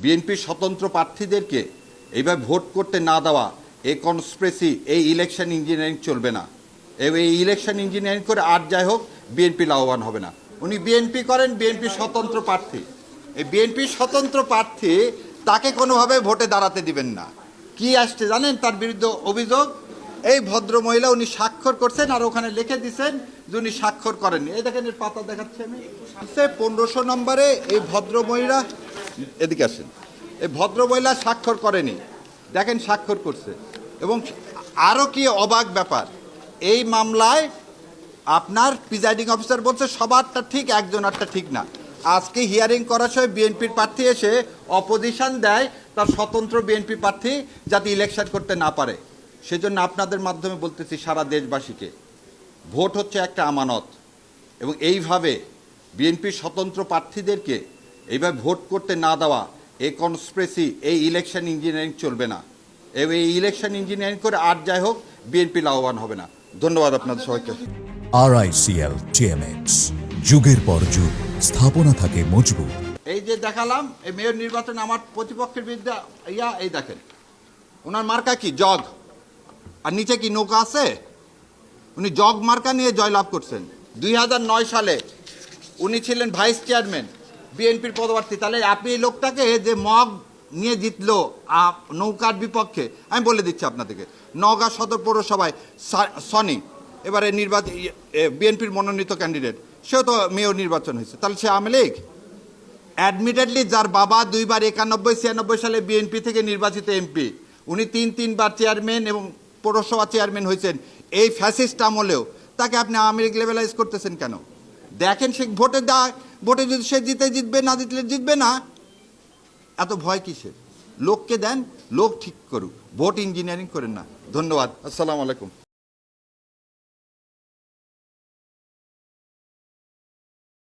বিএনপির স্বতন্ত্র প্রার্থীদেরকে এইভাবে ভোট করতে না দেওয়া, এই কনস্পিরেসি, এই ইলেকশন ইঞ্জিনিয়ারিং চলবে না। এই ইলেকশন ইঞ্জিনিয়ারিং করে আর যাই হোক বিএনপি লাভবান হবে না। উনি বিএনপি করেন, বিএনপি স্বতন্ত্র প্রার্থী। এই বিএনপি স্বতন্ত্র প্রার্থী, তাকে কোনোভাবে ভোটে দাঁড়াতে দিবেন না। কি আসছে জানেন তার বিরুদ্ধে অভিযোগ? এই ভদ্র মহিলা উনি স্বাক্ষর করছেন আর ওখানে লিখে দিচ্ছেন যে উনি স্বাক্ষর করেননি। এই দেখেন, এর পাতা দেখাচ্ছি আমি। 1500 নম্বরে এই ভদ্র মহিলা, এদিকে আসেন, এই ভদ্র মহিলা স্বাক্ষর করেনি, দেখেন স্বাক্ষর করছে। এবং আরও কি অবাক ব্যাপার, এই মামলায় আপনার প্রিজাইডিং অফিসার বলছে সবারটা ঠিক, একজনেরটা ঠিক না। আজকে হিয়ারিং করার সময় বিএনপির প্রার্থী এসে অপোজিশন দেয় তার স্বতন্ত্র বিএনপি প্রার্থী যাতে ইলেকশন করতে না পারে। সেজন্য আপনাদের মাধ্যমে বলতেছি সারা দেশবাসীকে, ভোট হচ্ছে একটা আমানত, এবং এইভাবে বিএনপির স্বতন্ত্র প্রার্থীদেরকে এইভাবে ভোট করতে না দেওয়া, এই কনস্পিরেসি, এই ইলেকশন ইঞ্জিনিয়ারিং চলবে না। এই ইলেকশন ইঞ্জিনিয়ারিং করে আর যাই হোক বিএনপি লাভবান হবে না। ধন্যবাদ আপনাদের সবাইকে। RICL TMX, যুগের পর যুগ স্থাপনা থাকে মজবুত। এই যে দেখালাম, এই মেয়র নির্বাচন আমার প্রতিপক্ষের বিরুদ্ধে এই দেখেন, ওনার মার্কা কি? জগ। আর নিচে কি নৌকা আছে? উনি জগ মার্কা নিয়ে জয়লাভ করছেন। 2009 সালে উনি ছিলেন ভাইস চেয়ারম্যান, বিএনপির পদপ্রার্থী। তাহলে আপনি এই লোকটাকে যে মগ নিয়ে জিতলো নৌকার বিপক্ষে, আমি বলে দিচ্ছি আপনাদেরকে, নওগাঁ সদর পৌরসভায় সনি এবারে নির্বাচন বিএনপির মনোনীত ক্যান্ডিডেট, সেও তো মেয়র নির্বাচন হয়েছে। তাহলে সে আওয়ামী লীগ? অ্যাডমিটেডলি যার বাবা 2 বার 91-96 সালে বিএনপি থেকে নির্বাচিত এমপি, উনি 3বার চেয়ারম্যান এবং পৌরসভা চেয়ারম্যান হয়েছেন এই ফ্যাসিস্ট আমলেও, তাকে আপনি আওয়ামী লীগ লেভেলাইজ করতেছেন কেন? দেখেন সে ভোটে ভোটে যদি সে জিতবে, না জিতলে জিতবে না। এত ভয় কিসের? লোককে দেন, লোক ঠিক করুক, ভোট ইঞ্জিনিয়ারিং করেন না। ধন্যবাদ। আসসালামু আলাইকুম।